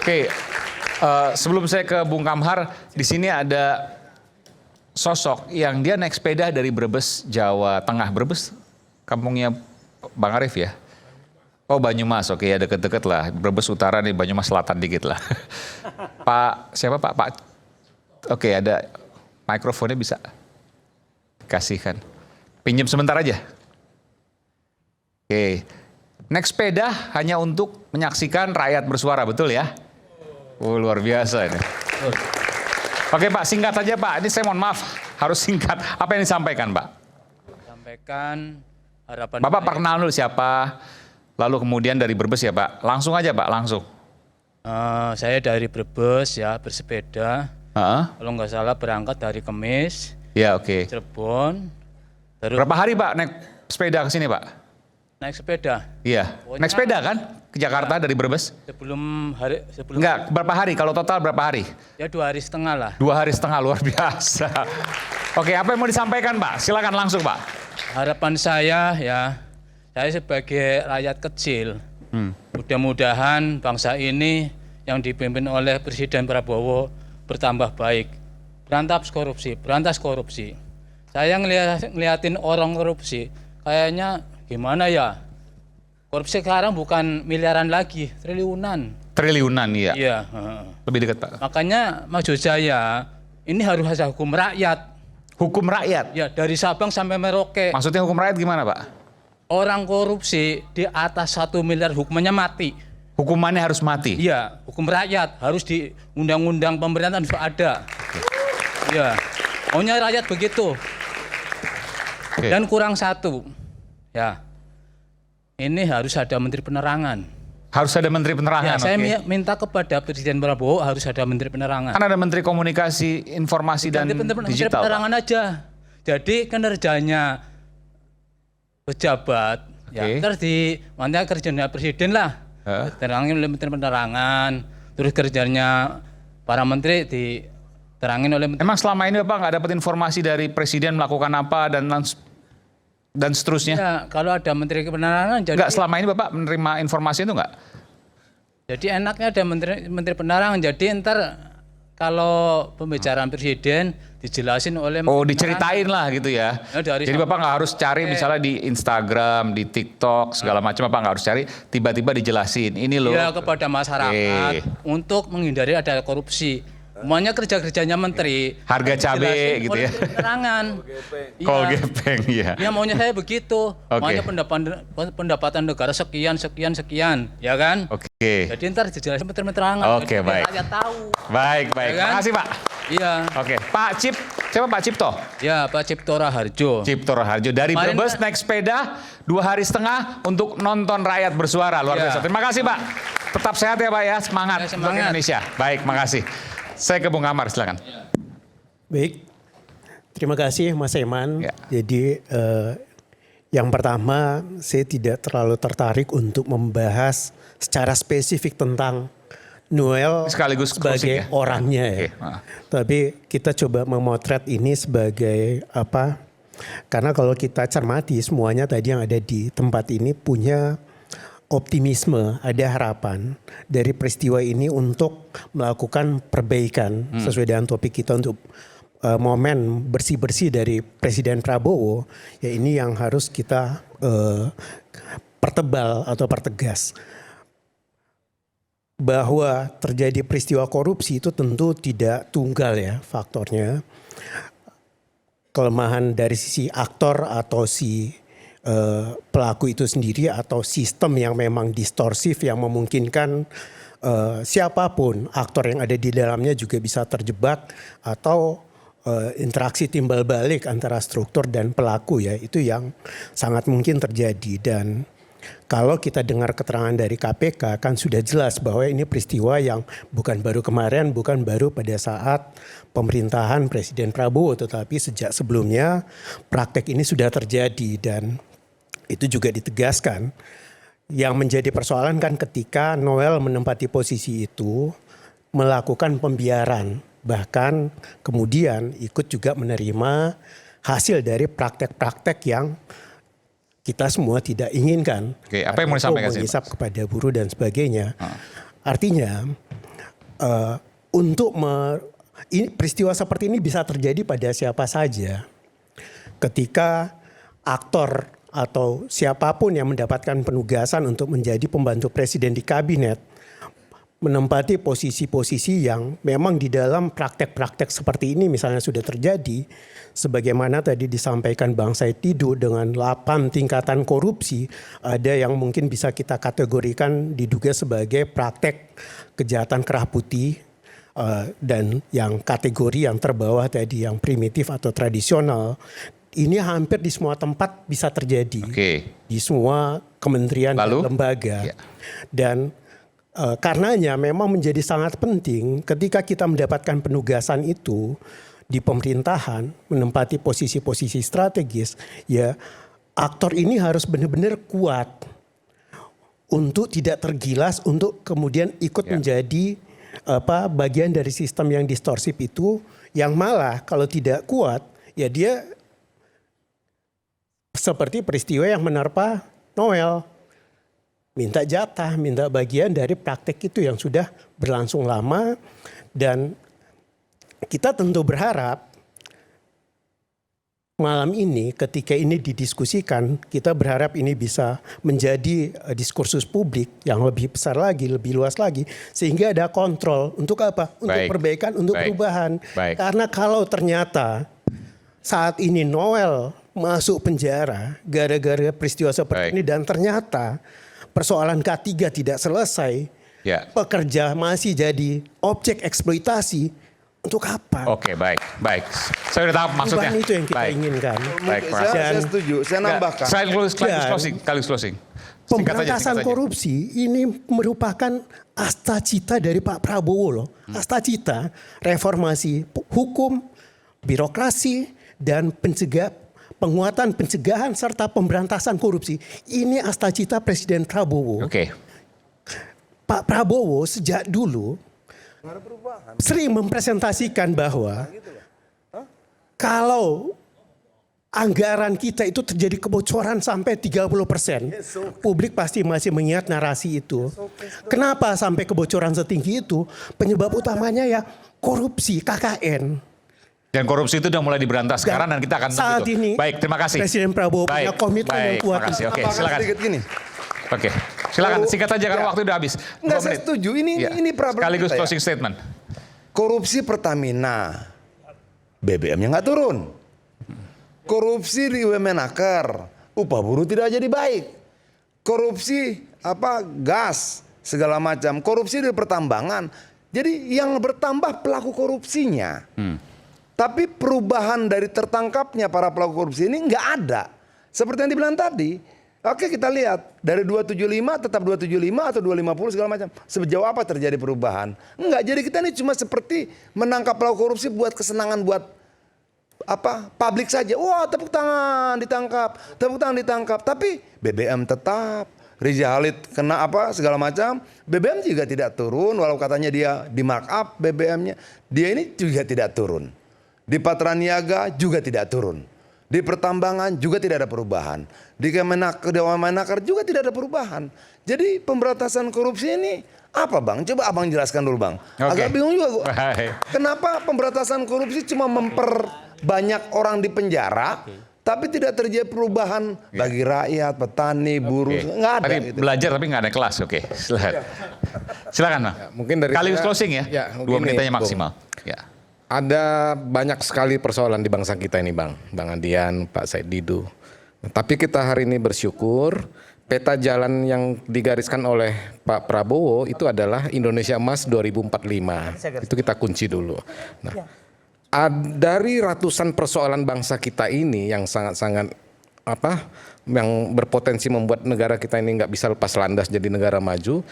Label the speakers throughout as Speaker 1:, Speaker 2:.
Speaker 1: Oke, sebelum saya ke Bung Kamhar, di sini ada sosok yang dia naik sepeda dari Brebes, Jawa Tengah. Brebes, kampungnya Bang Arief ya? Oh Banyumas, oke ya deket-deket lah. Brebes Utara nih, Banyumas Selatan dikit lah. Pak, siapa Pak? Pak, oke ada mikrofonnya bisa kasihkan. Pinjam sebentar aja. Oke, naik sepeda hanya untuk menyaksikan rakyat bersuara, betul ya? Oh luar biasa ini. Oke Pak, singkat saja Pak. Ini saya mohon maaf, harus singkat. Apa yang disampaikan Pak?
Speaker 2: Sampaikan harapan.
Speaker 1: Bapak perkenalan dulu siapa, lalu kemudian dari Brebes ya Pak. Langsung aja Pak, langsung.
Speaker 2: Saya dari Brebes ya, bersepeda. Kalau nggak salah berangkat dari Kemis,
Speaker 1: Ya oke.
Speaker 2: Cirebon. Terus
Speaker 1: Berapa hari Pak naik sepeda ke sini Pak?
Speaker 2: naik sepeda.
Speaker 1: Iya,
Speaker 2: Pokoknya
Speaker 1: naik sepeda kan ke Jakarta dari Brebes?
Speaker 2: Sebelum
Speaker 1: Enggak, berapa hari? Kalau total berapa hari?
Speaker 2: ya 2 hari setengah lah.
Speaker 1: 2 hari setengah, luar biasa. Oke, apa yang mau disampaikan Pak? Silakan langsung Pak.
Speaker 2: Harapan saya ya, saya sebagai rakyat kecil, mudah-mudahan bangsa ini yang dipimpin oleh Presiden Prabowo bertambah baik. Berantas korupsi. Saya ngeliatin orang korupsi, kayaknya gimana ya? Korupsi sekarang bukan miliaran lagi, triliunan.
Speaker 1: Triliunan iya.
Speaker 2: Iya.
Speaker 1: Lebih dekat Pak.
Speaker 2: Makanya maksud saya, ini harus ada hukum rakyat.
Speaker 1: Hukum rakyat.
Speaker 2: Ya, dari Sabang sampai Merauke.
Speaker 1: Maksudnya hukum rakyat gimana Pak?
Speaker 2: Orang korupsi di atas 1 miliar hukumannya mati.
Speaker 1: Hukumannya harus mati?
Speaker 2: Iya, hukum rakyat harus di undang-undang pemerintahan harus ada. Iya, maunya rakyat begitu.
Speaker 1: Oke.
Speaker 2: Dan kurang satu, ya, ini harus ada Menteri Penerangan.
Speaker 1: Harus ada Menteri Penerangan,
Speaker 2: Ya, saya
Speaker 1: oke.
Speaker 2: minta kepada Presiden Prabowo harus ada Menteri Penerangan.
Speaker 1: Kan ada Menteri Komunikasi, Informasi dan
Speaker 2: Menteri
Speaker 1: Digital Pak.
Speaker 2: Penerangan aja. Jadi kinerjanya pejabat, ya,
Speaker 1: Oke.
Speaker 2: terus di mana kerjanya Presiden lah. Terangin oleh Menteri Penerangan, terus kerjanya para menteri diterangin oleh Menteri.
Speaker 1: Emang selama ini Bapak nggak dapat informasi dari Presiden melakukan apa dan seterusnya?
Speaker 2: Ya, kalau ada Menteri Penerangan jadi
Speaker 1: Enggak, selama ini Bapak menerima informasi itu enggak?
Speaker 2: jadi enaknya ada Menteri Penerangan. Jadi ntar kalau pembicaraan Presiden dijelasin oleh
Speaker 1: Oh,
Speaker 2: Menteri
Speaker 1: diceritain lah gitu ya.
Speaker 2: Ya, dari
Speaker 1: Jadi Bapak nggak harus cari misalnya di Instagram, di TikTok, segala macam Bapak nggak harus cari, tiba-tiba dijelasin. Ini loh.
Speaker 2: Ya, kepada masyarakat untuk menghindari ada korupsi. Semuanya kerja-kerjanya menteri.
Speaker 1: Harga cabai
Speaker 2: Dijelasin
Speaker 1: gitu
Speaker 2: oleh
Speaker 1: ya.
Speaker 2: Menteri Penerangan.
Speaker 1: Kol
Speaker 2: Iya.
Speaker 1: gepeng ya.
Speaker 2: Ya maunya saya begitu.
Speaker 1: Oke.
Speaker 2: Maunya pendapatan negara sekian, ya kan?
Speaker 1: Oke.
Speaker 2: Jadi ntar dijelasin Menteri Penerangan.
Speaker 1: Oke,
Speaker 2: Jadi
Speaker 1: baik.
Speaker 2: rakyat tahu.
Speaker 1: Baik.
Speaker 2: Ya kan?
Speaker 1: Makasih Pak.
Speaker 2: Iya.
Speaker 1: Oke. Pak Cip, siapa Pak Cipto?
Speaker 2: Ya, Pak Cipto Raharjo.
Speaker 1: Cipto Raharjo dari
Speaker 2: Kemarin
Speaker 1: Brebes
Speaker 2: kan-
Speaker 1: naik sepeda 2 hari setengah untuk nonton rakyat bersuara. Luar
Speaker 2: Iya.
Speaker 1: biasa. Terima kasih Pak. Tetap sehat ya Pak ya. Semangat,
Speaker 2: Ya,
Speaker 1: untuk
Speaker 2: semangat.
Speaker 1: Indonesia. Baik, makasih. Saya ke Bung Kamhar, silakan.
Speaker 3: Baik, terima kasih Mas Eman.
Speaker 1: Ya.
Speaker 3: Jadi yang pertama saya tidak terlalu tertarik untuk membahas secara spesifik tentang Noel
Speaker 1: Sekaligus closing
Speaker 3: sebagai
Speaker 1: ya.
Speaker 3: orangnya ya.
Speaker 1: Oke,
Speaker 3: Tapi kita coba memotret ini sebagai apa? Karena kalau kita cermati semuanya tadi yang ada di tempat ini punya optimisme, ada harapan dari peristiwa ini untuk melakukan perbaikan sesuai dengan topik kita untuk momen bersih-bersih dari Presiden Prabowo. Ya ini yang harus kita pertebal atau pertegas. Bahwa terjadi peristiwa korupsi itu tentu tidak tunggal ya faktornya. Kelemahan dari sisi aktor atau si pelaku itu sendiri atau sistem yang memang distorsif yang memungkinkan siapapun aktor yang ada di dalamnya juga bisa terjebak atau interaksi timbal balik antara struktur dan pelaku ya itu yang sangat mungkin terjadi. Dan kalau kita dengar keterangan dari KPK kan sudah jelas bahwa ini peristiwa yang bukan baru kemarin, bukan baru pada saat pemerintahan Presiden Prabowo, tetapi sejak sebelumnya praktek ini sudah terjadi. Dan itu juga ditegaskan. Yang menjadi persoalan kan ketika Noel menempati posisi itu melakukan pembiaran. Bahkan kemudian ikut juga menerima hasil dari praktek-praktek yang kita semua tidak inginkan.
Speaker 1: Oke, apa yang mau disampaikan sih, Pak?
Speaker 3: Mengisap kepada buruh dan sebagainya. Artinya untuk peristiwa seperti ini bisa terjadi pada siapa saja. Ketika aktor atau siapapun yang mendapatkan penugasan untuk menjadi pembantu presiden di kabinet menempati posisi-posisi yang memang di dalam praktek-praktek seperti ini misalnya sudah terjadi, sebagaimana tadi disampaikan Bang Said Didu dengan 8 tingkatan korupsi, ada yang mungkin bisa kita kategorikan diduga sebagai praktek kejahatan kerah putih, dan yang kategori yang terbawah tadi yang primitif atau tradisional. Ini hampir di semua tempat bisa terjadi, di semua kementerian dan lembaga. Dan karenanya memang menjadi sangat penting ketika kita mendapatkan penugasan itu di pemerintahan, menempati posisi-posisi strategis, ya aktor ini harus benar-benar kuat untuk tidak tergilas, untuk kemudian ikut menjadi bagian dari sistem yang distorsif itu, yang malah kalau tidak kuat, ya dia seperti peristiwa yang menerpa Noel. Minta jatah, minta bagian dari praktek itu yang sudah berlangsung lama. Dan kita tentu berharap malam ini ketika ini didiskusikan, kita berharap ini bisa menjadi diskursus publik yang lebih besar lagi, lebih luas lagi. Sehingga ada kontrol untuk apa? Untuk perbaikan, untuk perubahan. Karena kalau ternyata saat ini Noel masuk penjara gara-gara peristiwa seperti ini dan ternyata persoalan K3 tidak selesai, pekerja masih jadi objek eksploitasi, untuk apa?
Speaker 1: Oke, baik. Saya sudah tahu maksudnya.
Speaker 3: Bukan itu yang kita inginkan.
Speaker 4: Saya setuju, saya nambahkan.
Speaker 1: Closing.
Speaker 3: Pemberantasan korupsi ini merupakan asta cita dari Pak Prabowo loh. Asta cita reformasi hukum, birokrasi, dan penguatan pencegahan serta pemberantasan korupsi. Ini asta cita Presiden Prabowo. Pak Prabowo sejak dulu sering mempresentasikan bahwa kalau anggaran kita itu terjadi kebocoran sampai 30%, publik pasti masih mengingat narasi itu. Kenapa sampai kebocoran setinggi itu? Penyebab utamanya ya korupsi, KKN.
Speaker 1: Dan korupsi itu sudah mulai diberantas sekarang dan kita akan
Speaker 3: saat
Speaker 1: itu.
Speaker 3: ini
Speaker 1: Baik, terima kasih.
Speaker 3: Presiden Prabowo punya komitmen yang kuat.
Speaker 1: Oke, silakan.
Speaker 4: Sedikit gini.
Speaker 1: Oke, silakan singkat aja karena waktu udah habis.
Speaker 4: Enggak, saya setuju. Ini problem
Speaker 1: sekaligus
Speaker 4: kita
Speaker 1: closing statement.
Speaker 4: Korupsi Pertamina, BBM-nya nggak turun. Korupsi di Wamenaker, upah buruh tidak jadi baik. Korupsi gas segala macam. Korupsi di pertambangan. Jadi yang bertambah pelaku korupsinya. Tapi perubahan dari tertangkapnya para pelaku korupsi ini nggak ada. Seperti yang dibilang tadi. Oke, kita lihat dari 275 tetap 275 atau 250 segala macam. Sejauh apa terjadi perubahan? Enggak. Jadi kita ini cuma seperti menangkap pelaku korupsi buat kesenangan, buat publik saja. Wah, tepuk tangan ditangkap. Tapi BBM tetap. Riza Khalid kena segala macam. BBM juga tidak turun. Walau katanya dia di markup BBM-nya. Dia ini juga tidak turun. Di Patraniaga juga tidak turun. Di pertambangan juga tidak ada perubahan. Di Wamenaker juga tidak ada perubahan. Jadi pemberantasan korupsi ini apa Bang? Coba Abang jelaskan dulu Bang. Agak bingung juga gua. Kenapa pemberantasan korupsi cuma memperbanyak orang di penjara, tapi tidak terjadi perubahan bagi rakyat, petani, buruh. Nggak ada.
Speaker 1: Tadi
Speaker 4: gitu.
Speaker 1: belajar tapi nggak ada kelas. Oke, silakan Bang.
Speaker 5: Mungkin dari
Speaker 1: Kaligus
Speaker 5: saya,
Speaker 1: closing ya. 2 menit aja maksimal. Ya.
Speaker 5: Ada banyak sekali persoalan di bangsa kita ini Bang Adian, Pak Said Didu. Tapi kita hari ini bersyukur peta jalan yang digariskan oleh Pak Prabowo itu adalah Indonesia Emas 2045. Itu kita kunci dulu. Nah, dari ratusan persoalan bangsa kita ini yang sangat-sangat yang berpotensi membuat negara kita ini nggak bisa lepas landas jadi negara maju,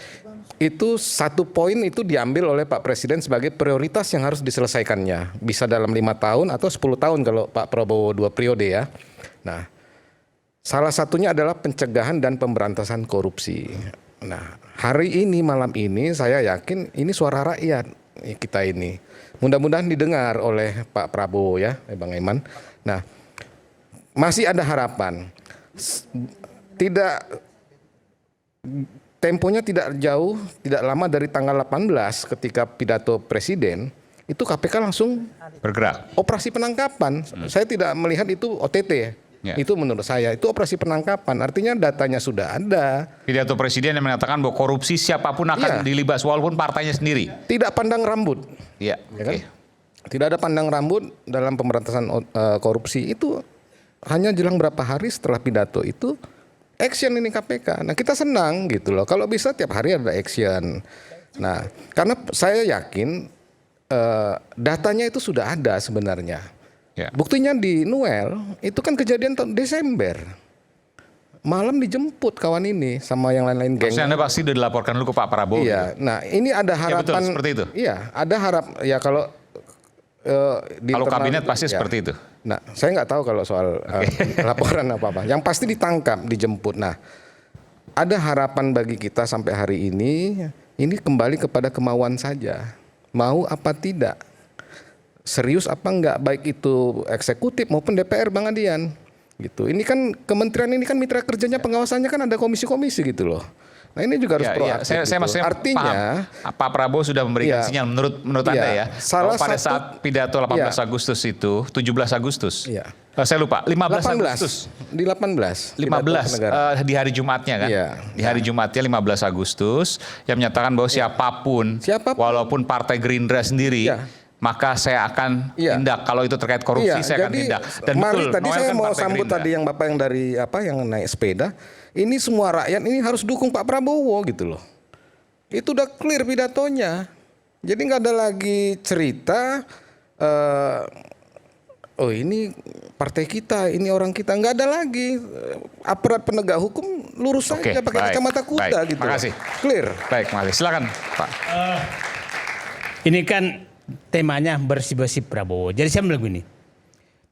Speaker 5: itu satu poin itu diambil oleh Pak Presiden sebagai prioritas yang harus diselesaikannya. Bisa dalam 5 tahun atau 10 tahun kalau Pak Prabowo 2 periode ya. Nah, salah satunya adalah pencegahan dan pemberantasan korupsi. Nah, hari ini, malam ini saya yakin ini suara rakyat kita ini. Mudah-mudahan didengar oleh Pak Prabowo ya, Bang Eman. Nah, masih ada harapan. Tidak temponya tidak jauh, tidak lama dari tanggal 18 ketika pidato presiden, itu KPK langsung
Speaker 1: Bergerak.
Speaker 5: operasi penangkapan. Saya tidak melihat itu OTT ya.
Speaker 1: Ya.
Speaker 5: Itu menurut saya itu operasi penangkapan. Artinya datanya sudah ada.
Speaker 1: Pidato presiden yang mengatakan bahwa korupsi siapapun akan
Speaker 5: Iya.
Speaker 1: dilibas walaupun partainya sendiri.
Speaker 5: Tidak pandang rambut.
Speaker 1: Iya.
Speaker 5: Ya kan?
Speaker 1: Oke.
Speaker 5: Tidak ada pandang rambut dalam pemberantasan korupsi. Itu hanya jelang berapa hari setelah pidato itu action ini KPK. Nah kita senang gitu loh. Kalau bisa tiap hari ada action. Nah karena saya yakin datanya itu sudah ada sebenarnya.
Speaker 1: Ya.
Speaker 5: Buktinya di Noel itu kan kejadian tahun Desember. Malam dijemput kawan ini sama yang lain-lain geng.
Speaker 1: Maksudnya Anda pasti sudah dilaporkan dulu ke Pak Prabowo.
Speaker 5: Iya. Nah ini ada
Speaker 1: Ya, betul,
Speaker 5: harapan.
Speaker 1: seperti itu.
Speaker 5: Iya, ada harap. Ya kalau di
Speaker 1: Kalau
Speaker 5: internal
Speaker 1: kabinet
Speaker 5: itu,
Speaker 1: pasti
Speaker 5: ya.
Speaker 1: seperti itu.
Speaker 5: Nah, saya nggak tahu kalau soal laporan apa-apa. Yang pasti ditangkap, dijemput. Nah, ada harapan bagi kita sampai hari ini kembali kepada kemauan saja. Mau apa tidak? Serius apa enggak? Baik itu eksekutif maupun DPR, Bang Adian. Gitu. Ini kan kementerian ini kan mitra kerjanya pengawasannya kan ada komisi-komisi gitu loh. Nah ini juga harus proaktif.
Speaker 1: Saya
Speaker 5: gitu.
Speaker 1: maksudnya
Speaker 5: Artinya,
Speaker 1: paham. Pak Prabowo sudah memberikan
Speaker 5: Iya.
Speaker 1: sinyal menurut Anda ya.
Speaker 5: Salah
Speaker 1: Bahwa pada
Speaker 5: satu-
Speaker 1: saat pidato 18
Speaker 5: Iya.
Speaker 1: Agustus itu, 17 Agustus.
Speaker 5: Iya.
Speaker 1: Saya lupa, 15 Agustus.
Speaker 5: Di 18.
Speaker 1: 15
Speaker 5: pidato negara.
Speaker 1: di hari Jumatnya kan.
Speaker 5: Iya.
Speaker 1: Di hari Jumatnya 15 Agustus yang menyatakan bahwa siapapun,
Speaker 5: Siapapun.
Speaker 1: walaupun Partai Gerindra sendiri,
Speaker 5: Iya.
Speaker 1: maka saya akan
Speaker 5: Iya.
Speaker 1: tindak. Kalau itu terkait korupsi, saya akan tindak. Dan
Speaker 5: mari
Speaker 1: betul,
Speaker 5: tadi
Speaker 1: Noel
Speaker 5: saya
Speaker 1: kan
Speaker 5: mau
Speaker 1: Partai
Speaker 5: sambut
Speaker 1: Gerindra.
Speaker 5: tadi yang Bapak yang dari yang naik sepeda. Ini semua rakyat ini harus dukung Pak Prabowo gitu loh. Itu udah clear pidatonya. Jadi nggak ada lagi cerita oh ini partai kita, ini orang kita, nggak ada lagi. Aparat penegak hukum lurus
Speaker 1: Oke,
Speaker 5: saja pakai
Speaker 1: baik,
Speaker 5: kacamata kuda
Speaker 1: baik.
Speaker 5: gitu.
Speaker 1: Makasih.
Speaker 5: Clear.
Speaker 1: Baik, makasih. Silakan, Pak.
Speaker 6: Ini kan temanya bersih-bersih Prabowo. Jadi saya bilang begini.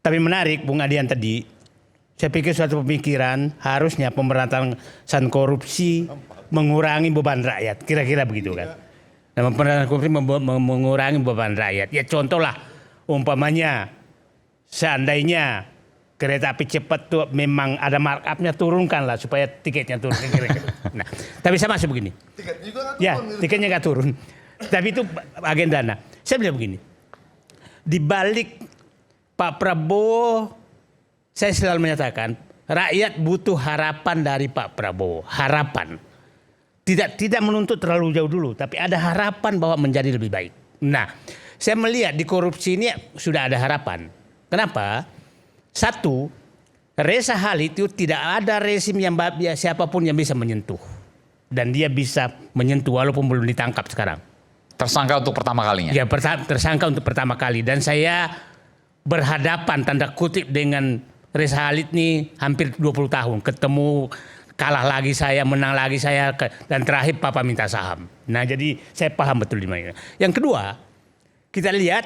Speaker 6: Tapi menarik Bung Adian tadi. Saya pikir suatu pemikiran harusnya pemberantasan korupsi mengurangi beban rakyat. Kira-kira begitu kan. Dan pemberantasan korupsi mengurangi beban rakyat. Ya contohlah umpamanya seandainya kereta api cepat tuh memang ada markupnya, turunkanlah supaya tiketnya turun. Kira-kira. Nah, tapi saya masuk begini. Ya, tiketnya nggak turun. Tapi itu agenda. Nah, saya bilang begini. Di balik Pak Prabowo, saya selalu menyatakan rakyat butuh harapan dari Pak Prabowo. Harapan. Tidak menuntut terlalu jauh dulu, tapi ada harapan bahwa menjadi lebih baik. Nah, saya melihat di korupsi ini sudah ada harapan. Kenapa? Satu, Reza Khalid itu tidak ada rezim yang siapapun yang bisa menyentuh. Dan dia bisa menyentuh walaupun belum ditangkap sekarang.
Speaker 1: Tersangka untuk pertama kalinya.
Speaker 6: Ya, tersangka untuk pertama kali. Dan saya berhadapan tanda kutip dengan Reza Khalid nih hampir 20 tahun. Ketemu, kalah lagi saya, menang lagi saya. Dan terakhir Papa minta saham. Nah jadi saya paham betul di mana. Yang kedua, kita lihat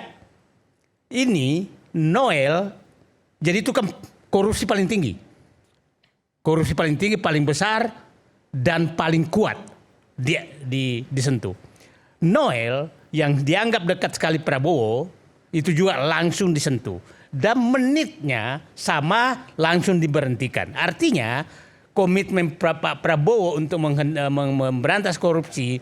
Speaker 6: ini Noel, jadi itu kan korupsi paling tinggi. Korupsi paling tinggi, paling besar, dan paling kuat disentuh. Noel yang dianggap dekat sekali Prabowo itu juga langsung disentuh dan menitnya sama langsung diberhentikan. Artinya komitmen Pak Prabowo untuk memberantas korupsi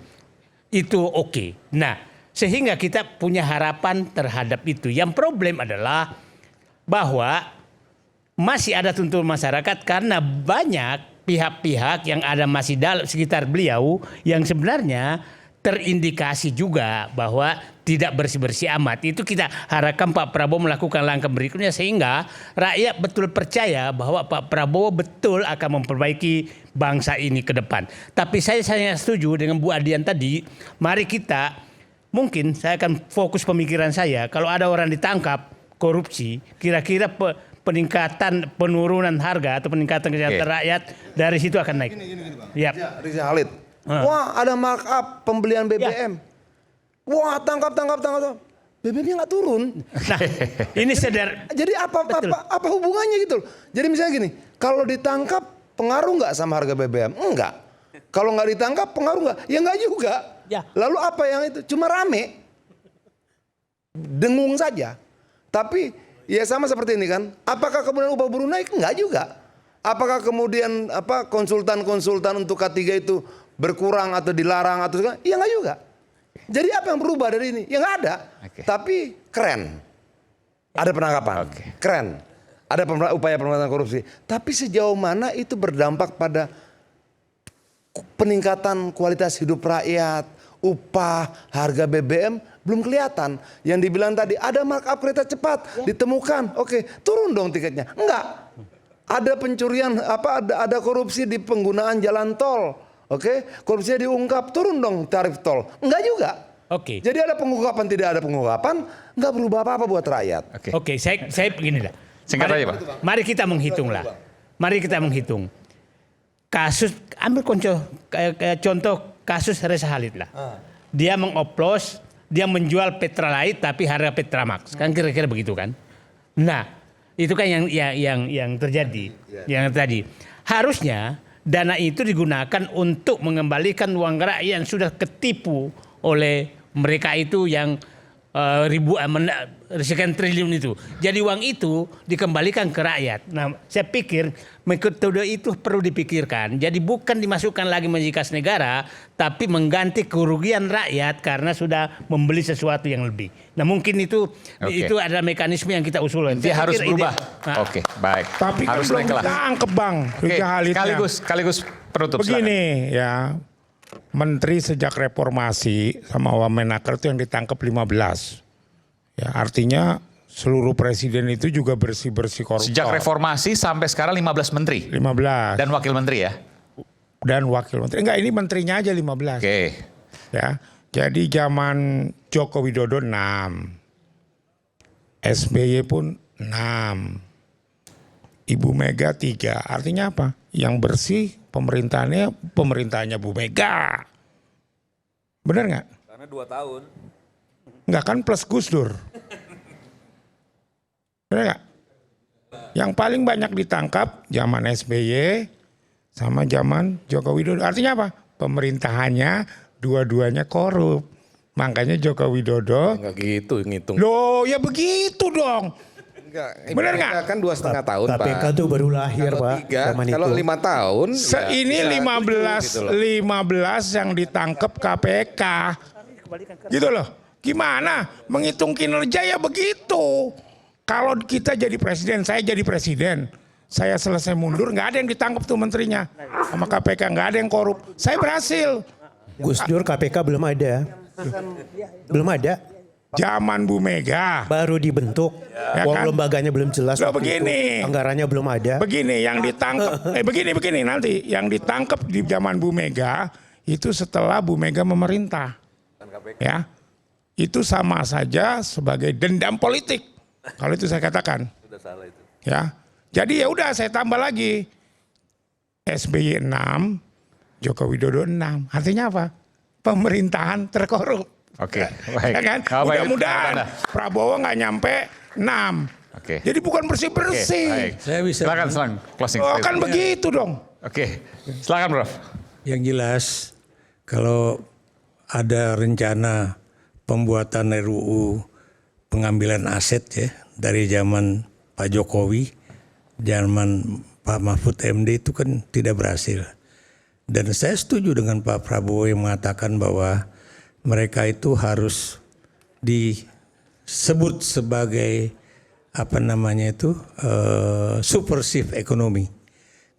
Speaker 6: itu oke. Nah, sehingga kita punya harapan terhadap itu. Yang problem adalah bahwa masih ada tuntutan masyarakat karena banyak pihak-pihak yang ada masih dalam sekitar beliau yang sebenarnya terindikasi juga bahwa tidak bersih-bersih amat. Itu kita harapkan Pak Prabowo melakukan langkah berikutnya sehingga rakyat betul percaya bahwa Pak Prabowo betul akan memperbaiki bangsa ini ke depan. Tapi saya setuju dengan Bu Adian tadi, mari kita mungkin saya akan fokus pemikiran saya kalau ada orang ditangkap korupsi, kira-kira peningkatan penurunan harga atau peningkatan kesejahteraan rakyat dari situ akan naik. Ya.
Speaker 4: Reza Khalid. Wah, ada markup pembelian BBM. Wah, tangkap. BBM-nya nggak turun.
Speaker 6: Nah, ini
Speaker 4: Jadi apa hubungannya gitu loh. Jadi misalnya gini, kalau ditangkap pengaruh nggak sama harga BBM? Enggak. Kalau nggak ditangkap pengaruh nggak? Ya nggak juga.
Speaker 6: Ya.
Speaker 4: Lalu apa yang itu? Cuma rame. Dengung saja. Tapi ya sama seperti ini kan. Apakah kemudian upah buruh naik? Enggak juga. Apakah kemudian konsultan-konsultan untuk K3 itu berkurang atau dilarang atau segala, ya nggak juga. Jadi apa yang berubah dari ini? Ya nggak ada.
Speaker 1: Oke.
Speaker 4: Tapi keren. Ada penangkapan.
Speaker 1: Oke.
Speaker 4: Keren. Ada upaya pemberantasan korupsi. Tapi sejauh mana itu berdampak pada peningkatan kualitas hidup rakyat, upah, harga BBM belum kelihatan. Yang dibilang tadi ada markup kereta cepat ditemukan. Oke, turun dong tiketnya. Enggak. Ada pencurian ada korupsi di penggunaan jalan tol. Oke, korupsinya diungkap, turun dong tarif tol. Enggak juga.
Speaker 6: Oke.
Speaker 4: Jadi ada pengungkapan, tidak ada pengungkapan, enggak berubah apa-apa buat rakyat.
Speaker 6: Oke, saya begini lah.
Speaker 1: Singkat aja, Pak.
Speaker 6: Mari kita menghitung lah. Mari kita menghitung. Kasus, ambil contoh kasus Reza Halid lah. Dia mengoplos, dia menjual Petralite tapi harga Petramax. Kan kira-kira begitu kan? Nah, itu kan yang terjadi. Yang tadi. Harusnya dana itu digunakan untuk mengembalikan uang rakyat yang sudah ketipu oleh mereka itu yang sekian triliun itu. Jadi uang itu dikembalikan ke rakyat. Nah, saya pikir metode itu perlu dipikirkan. Jadi bukan dimasukkan lagi menjadi kas negara, tapi mengganti kerugian rakyat karena sudah membeli sesuatu yang lebih. Nah, mungkin itu adalah mekanisme yang kita usulkan.
Speaker 1: Dia harus
Speaker 6: pikir
Speaker 1: berubah.
Speaker 6: Nah,
Speaker 1: Oke, baik.
Speaker 7: Tapi kan
Speaker 1: harus
Speaker 7: belum
Speaker 1: naik kelas.
Speaker 7: ditangkep Bang.
Speaker 1: Oke,
Speaker 7: Reza Halidnya.
Speaker 1: sekaligus penutup. Silakan.
Speaker 7: Begini ya, menteri sejak reformasi sama Wamenaker itu yang ditangkap 15. Ya, artinya seluruh presiden itu juga bersih-bersih koruptor.
Speaker 1: Sejak reformasi sampai sekarang 15 menteri
Speaker 7: 15.
Speaker 1: dan wakil menteri ya.
Speaker 7: Dan wakil menteri. Enggak, ini menterinya aja 15.
Speaker 1: Oke.
Speaker 7: Ya. Jadi zaman Joko Widodo 6. SBY pun 6. Ibu Mega 3. Artinya apa? Yang bersih pemerintahannya Bu Mega. Benar nggak?
Speaker 8: Karena 2 tahun.
Speaker 7: Nggak kan plus Gus Dur. Benar nggak? Yang paling banyak ditangkap zaman SBY sama zaman Joko Widodo. Artinya apa? Pemerintahannya dua-duanya korup. Makanya Joko Widodo.
Speaker 5: Enggak gitu ngitung.
Speaker 7: Loh ya begitu dong.
Speaker 5: Enggak,
Speaker 7: Bener nggak?
Speaker 5: Kan 2,5 tahun Pak.
Speaker 3: KPK tuh baru lahir
Speaker 5: Kalau
Speaker 3: Pak.
Speaker 5: 3,
Speaker 3: zaman
Speaker 5: kalau
Speaker 3: itu.
Speaker 5: 5 tahun.
Speaker 7: Ini 15 yang ditangkap KPK. Gitu loh. Gimana? Menghitung kinerja ya begitu. Kalau kita jadi presiden, saya jadi presiden. Saya selesai mundur, nggak ada yang ditangkap tuh menterinya. Sama KPK, nggak ada yang korup. Saya berhasil.
Speaker 3: Gus Dur KPK belum ada. Belum ada.
Speaker 7: Zaman Bu Mega.
Speaker 3: Baru dibentuk.
Speaker 7: Ya
Speaker 3: Uang
Speaker 7: kan?
Speaker 3: lembaganya belum jelas.
Speaker 7: Loh,
Speaker 3: waktu itu.
Speaker 7: begini.
Speaker 3: Anggarannya belum ada.
Speaker 7: Begini, yang ditangkap, begini nanti. Yang ditangkap di zaman Bu Mega, itu setelah Bu Mega memerintah. Ya. Itu sama saja sebagai dendam politik. Kalau itu saya katakan.
Speaker 8: Sudah salah itu.
Speaker 7: Ya. Jadi ya udah saya tambah lagi. SBY 6, Joko Widodo 6. Artinya apa? Pemerintahan terkorup.
Speaker 1: Oke, baik.
Speaker 7: Ya kan?
Speaker 1: Oh, baik.
Speaker 7: Mudah-mudahan Prabowo nggak nyampe 6.
Speaker 1: Oke.
Speaker 7: Jadi bukan
Speaker 1: Oke,
Speaker 7: bersih-bersih.
Speaker 1: baik.
Speaker 9: Saya bisa.
Speaker 1: Silakan closing
Speaker 7: Oh,
Speaker 1: statement.
Speaker 7: kan begitu dong.
Speaker 1: Oke. Silakan, Prof.
Speaker 9: Yang jelas kalau ada rencana pembuatan RUU pengambilan aset ya dari zaman Pak Jokowi, zaman Pak Mahfud MD itu kan tidak berhasil. Dan saya setuju dengan Pak Prabowo yang mengatakan bahwa mereka itu harus disebut sebagai subversive ekonomi.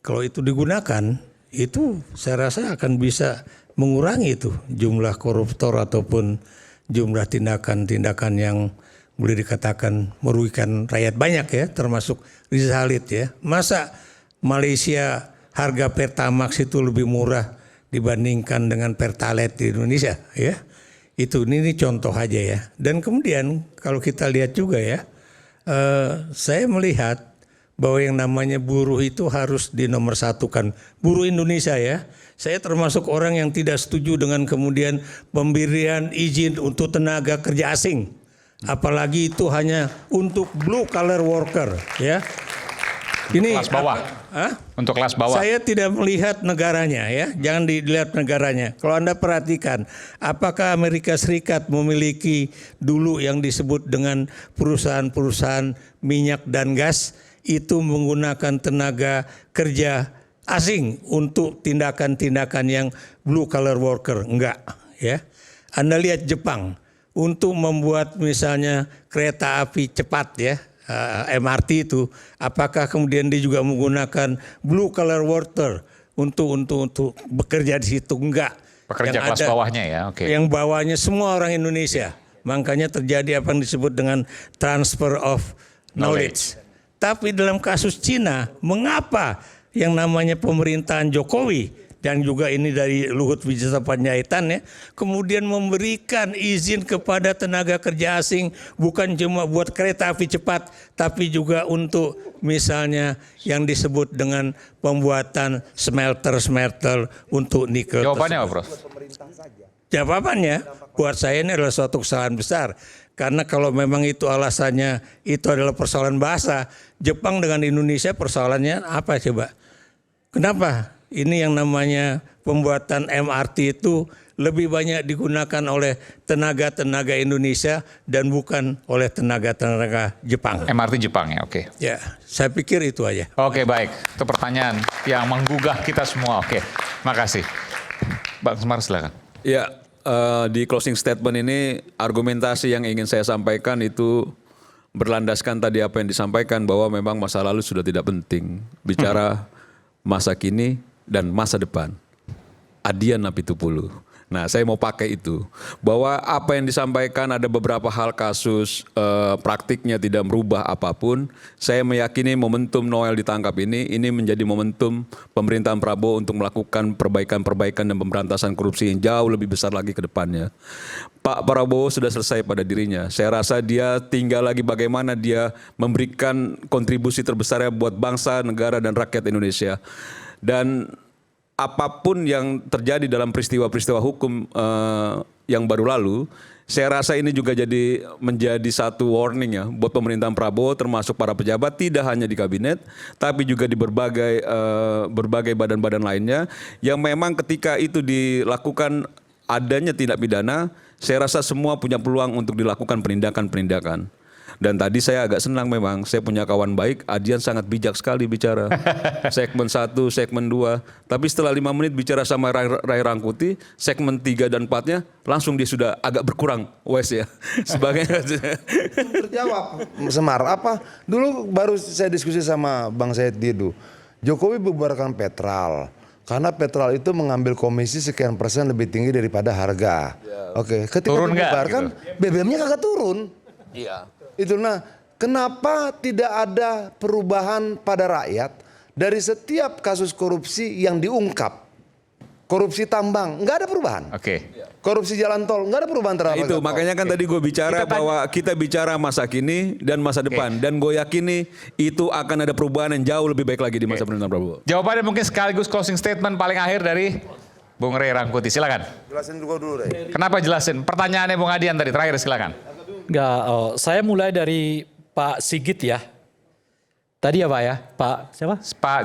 Speaker 9: Kalau itu digunakan, itu saya rasa akan bisa mengurangi itu jumlah koruptor ataupun jumlah tindakan-tindakan yang boleh dikatakan merugikan rakyat banyak ya, termasuk Reza Halid ya. Masa Malaysia harga Pertamax itu lebih murah dibandingkan dengan Pertalite di Indonesia ya. Ini contoh aja ya. Dan kemudian kalau kita lihat juga ya, saya melihat bahwa yang namanya buruh itu harus dinomorsatukan. Buruh Indonesia ya. Saya termasuk orang yang tidak setuju dengan kemudian pemberian izin untuk tenaga kerja asing. Apalagi itu hanya untuk blue collar worker ya. Ini
Speaker 1: Kelas bawah. Untuk kelas bawah.
Speaker 9: Saya tidak melihat negaranya ya, jangan dilihat negaranya. Kalau Anda perhatikan, apakah Amerika Serikat memiliki dulu yang disebut dengan perusahaan-perusahaan minyak dan gas itu menggunakan tenaga kerja asing untuk tindakan-tindakan yang blue collar worker, enggak ya. Anda lihat Jepang untuk membuat misalnya kereta api cepat ya, MRT itu, apakah kemudian dia juga menggunakan blue collar worker untuk bekerja di situ? Enggak.
Speaker 1: Pekerja
Speaker 9: Yang
Speaker 1: kelas
Speaker 9: ada-
Speaker 1: bawahnya ya, oke.
Speaker 9: Yang bawahnya semua orang Indonesia. Makanya terjadi apa yang disebut dengan transfer of knowledge. Tapi dalam kasus Cina, mengapa yang namanya pemerintahan Jokowi dan juga ini dari Luhut Binsar Panjaitan ya, kemudian memberikan izin kepada tenaga kerja asing bukan cuma buat kereta api cepat, tapi juga untuk misalnya yang disebut dengan pembuatan smelter untuk nikel.
Speaker 1: Jawabannya apa, Prof?
Speaker 9: Jawabannya buat saya ini adalah suatu kesalahan besar. Karena kalau memang itu alasannya itu adalah persoalan bahasa, Jepang dengan Indonesia persoalannya apa coba? Kenapa? Ini yang namanya pembuatan MRT itu lebih banyak digunakan oleh tenaga-tenaga Indonesia dan bukan oleh tenaga-tenaga Jepang.
Speaker 1: MRT Jepang ya, oke.
Speaker 9: Ya, saya pikir itu aja.
Speaker 1: Oke, baik. Itu pertanyaan yang menggugah kita semua. Oke, makasih. Bang Semar, silakan.
Speaker 8: Ya, di closing statement ini argumentasi yang ingin saya sampaikan itu berlandaskan tadi apa yang disampaikan bahwa memang masa lalu sudah tidak penting. Bicara masa kini dan masa depan. Adian Napitupulu. Nah, saya mau pakai itu. Bahwa apa yang disampaikan ada beberapa hal kasus praktiknya tidak merubah apapun. Saya meyakini momentum Noel ditangkap ini menjadi momentum pemerintahan Prabowo untuk melakukan perbaikan-perbaikan dan pemberantasan korupsi yang jauh lebih besar lagi ke depannya. Pak Prabowo sudah selesai pada dirinya. Saya rasa dia tinggal lagi bagaimana dia memberikan kontribusi terbesarnya buat bangsa, negara, dan rakyat Indonesia. Dan apapun yang terjadi dalam peristiwa-peristiwa hukum yang baru lalu, saya rasa ini juga menjadi satu warning ya buat pemerintahan Prabowo termasuk para pejabat tidak hanya di kabinet tapi juga di berbagai badan-badan lainnya yang memang ketika itu dilakukan adanya tindak pidana, saya rasa semua punya peluang untuk dilakukan penindakan-penindakan. Dan tadi saya agak senang memang, saya punya kawan baik, Adian sangat bijak sekali bicara. Segmen 1, segmen 2. Tapi setelah 5 menit bicara sama Ray Rangkuti, segmen 3 dan 4-nya langsung dia sudah agak berkurang wes ya. Sebagainya.
Speaker 4: Terjawab, Semar. Dulu baru saya diskusi sama Bang Said Didu. Jokowi bubarkan Petral. Karena Petral itu mengambil komisi sekian persen lebih tinggi daripada harga. Oke, ketika
Speaker 1: Turun nggak,
Speaker 4: dibubarkan,
Speaker 1: gitu?
Speaker 4: BBM-nya kagak turun.
Speaker 8: Iya.
Speaker 4: Itu nah, kenapa tidak ada perubahan pada rakyat dari setiap kasus korupsi yang diungkap? Korupsi tambang, nggak ada perubahan.
Speaker 1: Oke.
Speaker 4: Korupsi jalan tol, nggak ada perubahan terhadap
Speaker 8: Itu makanya kan tadi gue bicara bahwa kita bicara masa kini dan masa depan. Dan gue yakini itu akan ada perubahan yang jauh lebih baik lagi di masa pemerintahan Prabowo.
Speaker 1: Jawabannya mungkin sekaligus closing statement paling akhir dari Bung Ray Rangkuti. Silakan.
Speaker 4: Jelasin dulu deh.
Speaker 1: Kenapa jelasin? Pertanyaannya Bung Adian tadi, terakhir silakan.
Speaker 10: Enggak, saya mulai dari Pak Sigit ya. Tadi ya Pak ya, Pak siapa?
Speaker 1: Pak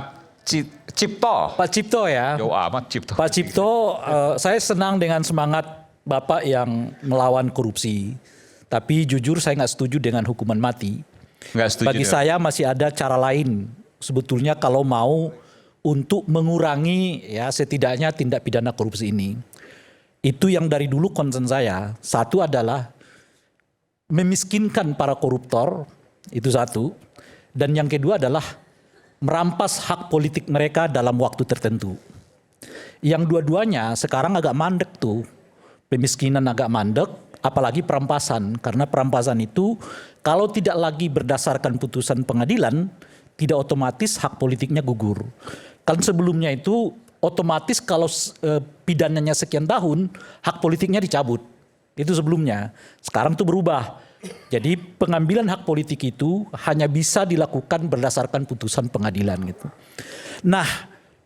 Speaker 1: Cipto.
Speaker 10: Pak Cipto ya.
Speaker 1: Jauh amat Cipto.
Speaker 10: Pak Cipto, saya senang dengan semangat Bapak yang melawan korupsi. Tapi jujur saya nggak setuju dengan hukuman mati.
Speaker 1: Nggak setuju.
Speaker 10: Bagi
Speaker 1: dengan-
Speaker 10: saya masih ada cara lain sebetulnya kalau mau untuk mengurangi ya setidaknya tindak pidana korupsi ini. Itu yang dari dulu concern saya. Satu adalah memiskinkan para koruptor, itu satu. Dan yang kedua adalah merampas hak politik mereka dalam waktu tertentu. Yang dua-duanya sekarang agak mandek tuh. Pemiskinan agak mandek, apalagi perampasan. Karena perampasan itu kalau tidak lagi berdasarkan putusan pengadilan, tidak otomatis hak politiknya gugur. Kan sebelumnya itu otomatis kalau pidananya sekian tahun, hak politiknya dicabut. Itu sebelumnya. Sekarang itu berubah. Jadi pengambilan hak politik itu hanya bisa dilakukan berdasarkan putusan pengadilan gitu. Nah,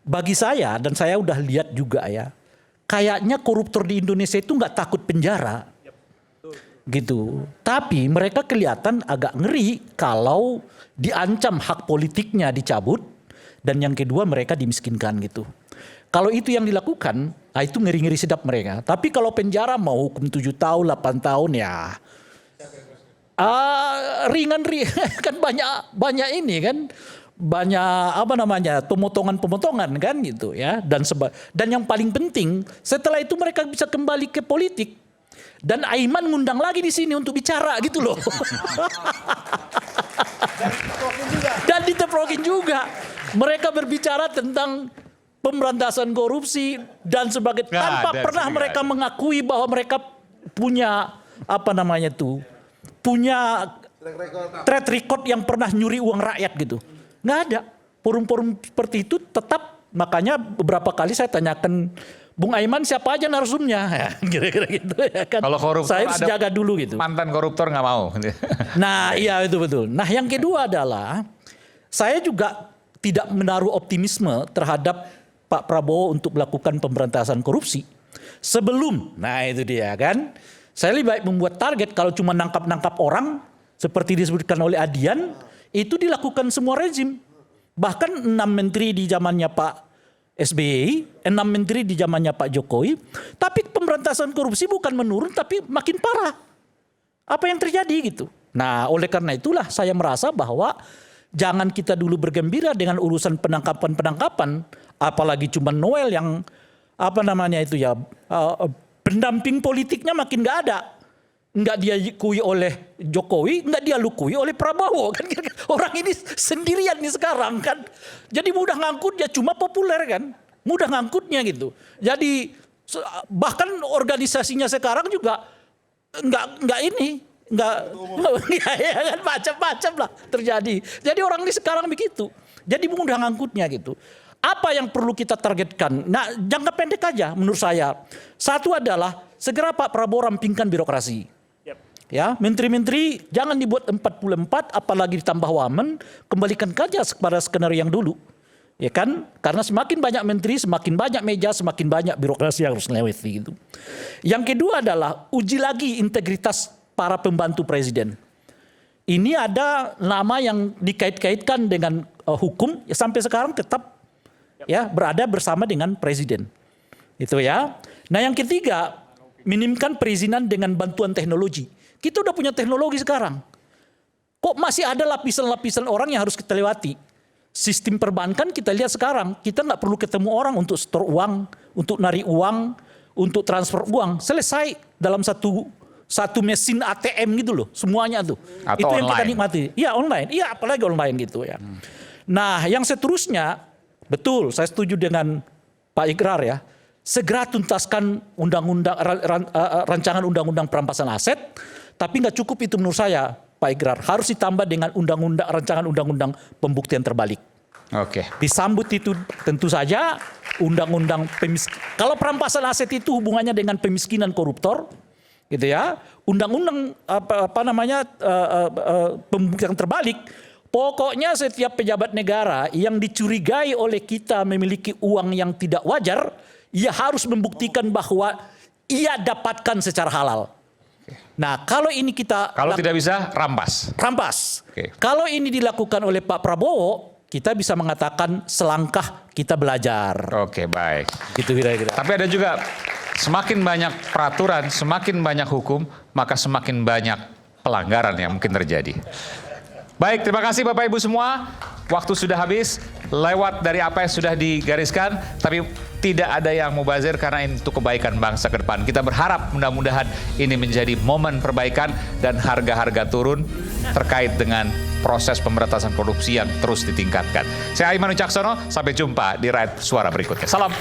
Speaker 10: bagi saya dan saya udah lihat juga ya, kayaknya koruptor di Indonesia itu nggak takut penjara. Gitu. Tapi mereka kelihatan agak ngeri kalau diancam hak politiknya dicabut dan yang kedua mereka dimiskinkan gitu. Kalau itu yang dilakukan, itu ngeri-ngeri sedap mereka. Tapi kalau penjara mau hukum 7 tahun, 8 tahun ya ringan kan banyak ini kan. pemotongan-pemotongan kan gitu ya, dan yang paling penting setelah itu mereka bisa kembali ke politik dan Aiman ngundang lagi di sini untuk bicara gitu loh. Dan diteprokin juga. Mereka berbicara tentang pemberantasan korupsi dan sebagainya tanpa pernah mereka mengakui bahwa mereka punya punya track record yang pernah nyuri uang rakyat gitu. Nggak ada. Forum-forum seperti itu tetap, makanya beberapa kali saya tanyakan Bung Aiman siapa aja narsumnya, ya, kira-kira gitu ya kan.
Speaker 1: Kalau koruptor
Speaker 10: saya harus jaga dulu gitu.
Speaker 1: Mantan koruptor nggak mau.
Speaker 10: Nah iya itu betul. Nah yang kedua adalah saya juga tidak menaruh optimisme terhadap Pak Prabowo untuk melakukan pemberantasan korupsi sebelum. Nah itu dia kan. Saya lebih baik membuat target kalau cuma nangkap-nangkap orang seperti disebutkan oleh Adian, itu dilakukan semua rezim. Bahkan 6 menteri di zamannya Pak SBY, 6 menteri di zamannya Pak Jokowi, tapi pemberantasan korupsi bukan menurun tapi makin parah. Apa yang terjadi gitu. Nah, oleh karena itulah saya merasa bahwa jangan kita dulu bergembira dengan urusan penangkapan-penangkapan, apalagi cuma Noel yang pendamping politiknya makin nggak ada. Nggak diakui oleh Jokowi, nggak diakui oleh Prabowo kan, orang ini sendirian nih sekarang kan, jadi mudah ngangkutnya cuma populer kan, mudah ngangkutnya gitu. Jadi bahkan organisasinya sekarang juga nggak ya kan, macam-macam lah terjadi. Jadi orang ini sekarang begitu, jadi mudah ngangkutnya gitu. Apa yang perlu kita targetkan? Nah, jangka pendek aja menurut saya. Satu adalah segera Pak Prabowo rampingkan birokrasi. Ya, menteri-menteri jangan dibuat 44 apalagi ditambah wamen, kembalikan saja kepada skenario yang dulu. Ya kan? Karena semakin banyak menteri, semakin banyak meja, semakin banyak birokrasi yang harus melewati gitu. Yang kedua adalah uji lagi integritas para pembantu presiden. Ini ada nama yang dikait-kaitkan dengan hukum, ya sampai sekarang tetap ya berada bersama dengan presiden. Itu ya. Nah, yang ketiga, minimkan perizinan dengan bantuan teknologi. Kita udah punya teknologi sekarang. Kok masih ada lapisan-lapisan orang yang harus kita lewati? Sistem perbankan kita lihat sekarang, kita nggak perlu ketemu orang untuk store uang, untuk narik uang, untuk transfer uang. Selesai dalam satu mesin ATM gitu loh, semuanya tuh.
Speaker 1: Atau
Speaker 10: itu
Speaker 1: online.
Speaker 10: Yang kita nikmati. Iya online, iya apalagi online gitu ya. Nah yang seterusnya, betul saya setuju dengan Pak Ikrar ya. Segera tuntaskan rancangan undang-undang perampasan aset, tapi nggak cukup itu menurut saya, Pak Ikrar. Harus ditambah dengan rancangan undang-undang pembuktian terbalik.
Speaker 1: Oke.
Speaker 10: Disambut itu tentu saja undang-undang kalau perampasan aset itu hubungannya dengan pemiskinan koruptor, gitu ya. Undang-undang pembuktian terbalik. Pokoknya setiap pejabat negara yang dicurigai oleh kita memiliki uang yang tidak wajar, ia harus membuktikan bahwa ia dapatkan secara halal. Nah, kalau ini
Speaker 1: kalau tidak bisa rampas.
Speaker 10: Rampas.
Speaker 1: Oke.
Speaker 10: Kalau ini dilakukan oleh Pak Prabowo, kita bisa mengatakan selangkah kita belajar.
Speaker 1: Oke, baik.
Speaker 10: Gitu kira-kira.
Speaker 1: Tapi ada juga semakin banyak peraturan, semakin banyak hukum, maka semakin banyak pelanggaran yang mungkin terjadi. Baik, terima kasih Bapak Ibu semua. Waktu sudah habis, lewat dari apa yang sudah digariskan, tapi tidak ada yang mubazir karena ini untuk kebaikan bangsa ke depan. Kita berharap mudah-mudahan ini menjadi momen perbaikan dan harga-harga turun terkait dengan proses pemberantasan korupsi yang terus ditingkatkan. Saya Aiman Wicaksono, sampai jumpa di Rakyat Suara berikutnya. Salam.